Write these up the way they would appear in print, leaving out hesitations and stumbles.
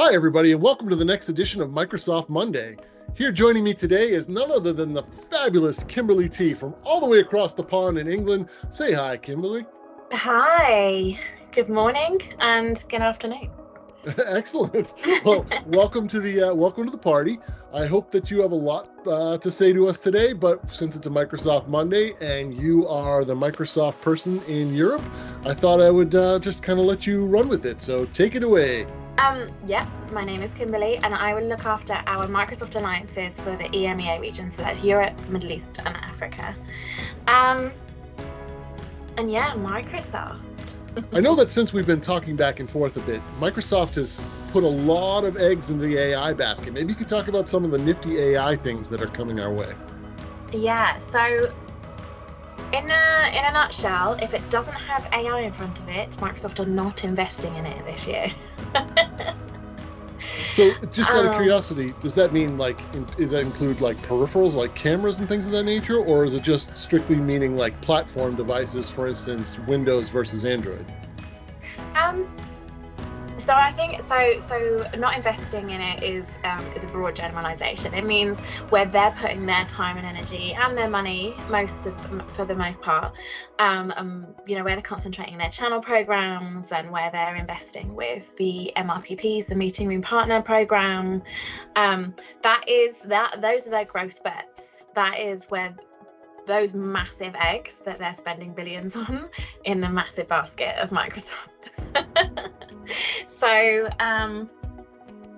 Hi, everybody, and welcome to the next edition of Microsoft Monday. Here joining me today is none other than the fabulous Kimberly Tee from all the way across the pond in England. Say hi, Kimberly. Hi, good morning and good afternoon. Excellent. Well, welcome to the party. I hope that you have a lot to say to us today, but since it's a Microsoft Monday and you are the Microsoft person in Europe, I thought I would just kind of let you run with it. So take it away. My name is Kimberly and I will look after our Microsoft alliances for the EMEA region, so that's Europe, Middle East and Africa. Microsoft. I know that since we've been talking back and forth a bit, Microsoft has put a lot of eggs in the AI basket. Maybe you could talk about some of the nifty AI things that are coming our way. Yeah, so in a nutshell, if it doesn't have AI in front of it, Microsoft are not investing in it this year. So just out of curiosity, does that mean does that include like peripherals like cameras and things of that nature, or is it just strictly meaning like platform devices, for instance, Windows versus Android? So I think so not investing in it is a broad generalization. It means where they're putting their time and energy and their money for the most part, where they're concentrating their channel programs and where they're investing with the MRPPs, the meeting room partner program. Those are their growth bets. That is where those massive eggs that they're spending billions on in the massive basket of Microsoft. So,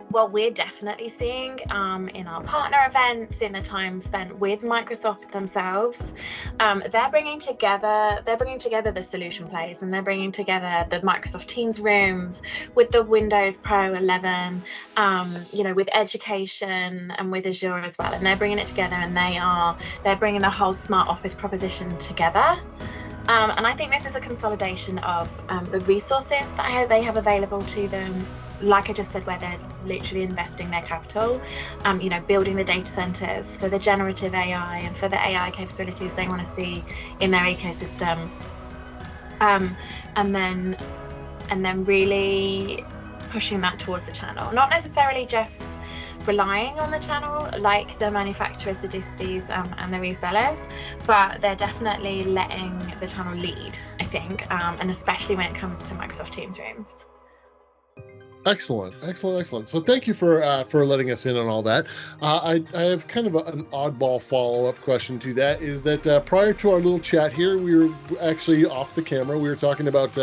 what we're definitely seeing in our partner events, in the time spent with Microsoft themselves, they're bringing together the solution plays, and they're bringing together the Microsoft Teams rooms with the Windows Pro 11, with education and with Azure as well, and they're bringing it together, and they're bringing the whole smart office proposition together. And I think this is a consolidation of the resources that they have available to them. Like I just said, where they're literally investing their capital, building the data centers for the generative AI and for the AI capabilities they want to see in their ecosystem. And then really pushing that towards the channel, not necessarily just relying on the channel like the manufacturers, the disties and the resellers, but they're definitely letting the channel lead, I think, and especially when it comes to Microsoft Teams rooms. Excellent. So thank you for letting us in on all that. I have kind of an oddball follow-up question to that, is that prior to our little chat here, we were actually off the camera. We were talking about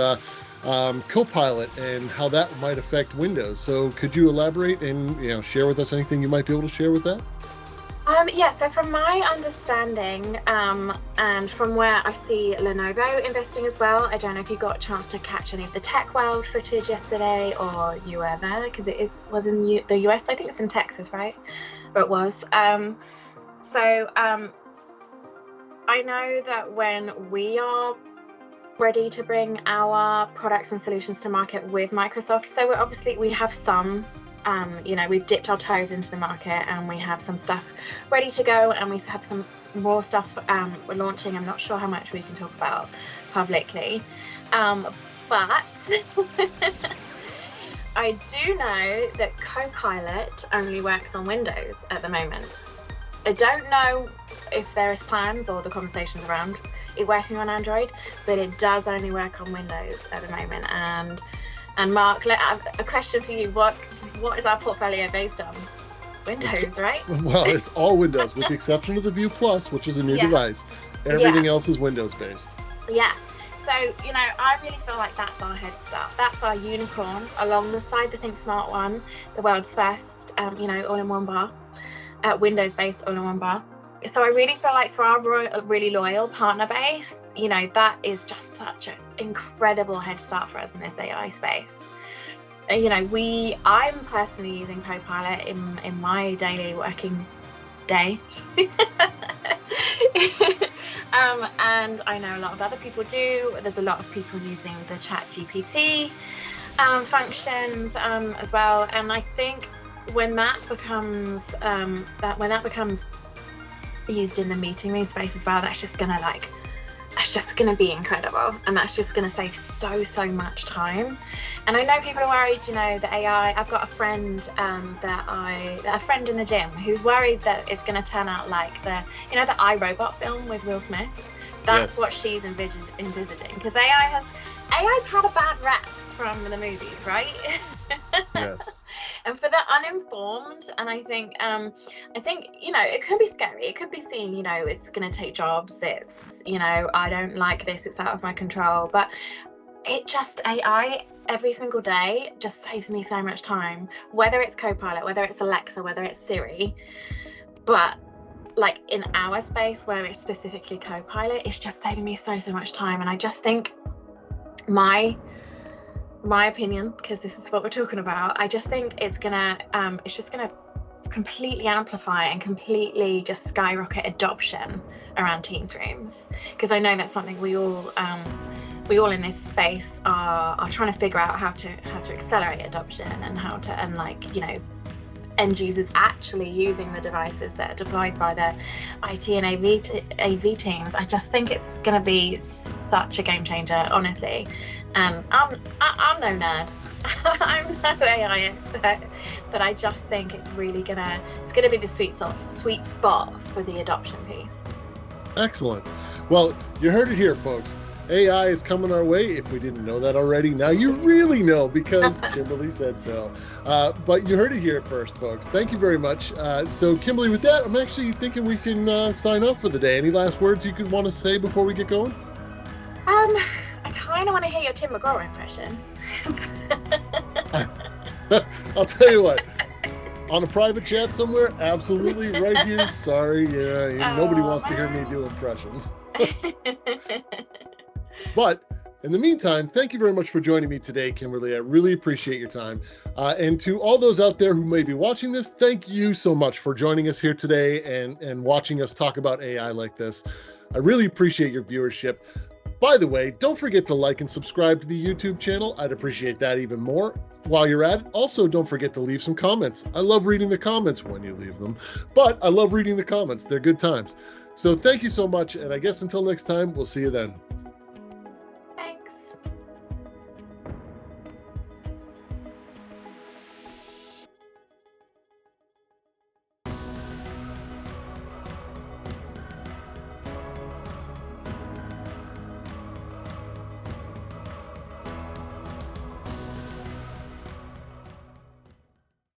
Copilot and how that might affect Windows. So could you elaborate and share with us anything you might be able to share with that? So from my understanding, and from where I see Lenovo investing as well, I don't know if you got a chance to catch any of the Tech World footage yesterday, or you were there, because was in the US. I think it's in Texas, right? Or it was. I know that when we are ready to bring our products and solutions to market with Microsoft, so we have some. We've dipped our toes into the market and we have some stuff ready to go, and we have some more stuff we're launching. I'm not sure how much we can talk about publicly, but I do know that Copilot only works on Windows at the moment. I don't know if there is plans or the conversations around it working on Android, but it does only work on Windows at the moment. And Mark, I have a question for you. What is our portfolio based on? Windows, right? Well, it's all Windows, with the exception of the View Plus, which is a new device. Everything else is Windows based. Yeah. So, I really feel like that's our head start. That's our unicorn alongside the Think Smart One, the world's first, all-in-one bar, Windows-based all-in-one bar. So I really feel like for our really loyal partner base, that is just such an incredible head start for us in this AI space. I'm personally using Copilot in my daily working day. And I know a lot of other people do. There's a lot of people using the ChatGPT functions as well. And I think when that becomes used in the meeting room space as well, that's just gonna That's just going to be incredible, and that's just going to save so much time. And I know people are worried, you know, the AI. I've got a friend a friend in the gym who's worried that it's going to turn out like the iRobot film with Will Smith. That's Yes. what she's envisaging, because AI's had a bad rap from the movies, right? Yes. And for the uninformed, and I think you know, it could be scary. It could be seen, you know, it's going to take jobs. It's, you know, I don't like this. It's out of my control. But AI every single day just saves me so much time. Whether it's Copilot, whether it's Alexa, whether it's Siri, but like in our space where it's specifically Copilot, it's just saving me so much time. And I just think my opinion, because this is what we're talking about, I just think it's just gonna completely amplify and completely just skyrocket adoption around Teams rooms, because I know that's something we all in this space are trying to figure out how to accelerate adoption, and like, you know, end users actually using the devices that are deployed by the IT and AV teams. I just think it's going to be such a game changer, honestly. And I'm no nerd. I'm no AI expert, but I just think it's really gonna be the sweet spot for the adoption piece. Excellent. Well, you heard it here, folks. AI is coming our way. If we didn't know that already, now you really know, because Kimberly said so. But you heard it here first, folks. Thank you very much. So, Kimberly, with that, I'm actually thinking we can sign off for the day. Any last words you could want to say before we get going? I kind of want to hear your Tim McGraw impression. I'll tell you what. On a private chat somewhere, absolutely, right here. Sorry, nobody wants to hear me do impressions. But in the meantime, thank you very much for joining me today, Kimberly. I really appreciate your time. And to all those out there who may be watching this, thank you so much for joining us here today and watching us talk about AI like this. I really appreciate your viewership. By the way, don't forget to like and subscribe to the YouTube channel. I'd appreciate that even more. While you're at it, also don't forget to leave some comments. I love reading the comments when you leave them, but I love reading the comments. They're good times. So thank you so much, and I guess until next time, we'll see you then.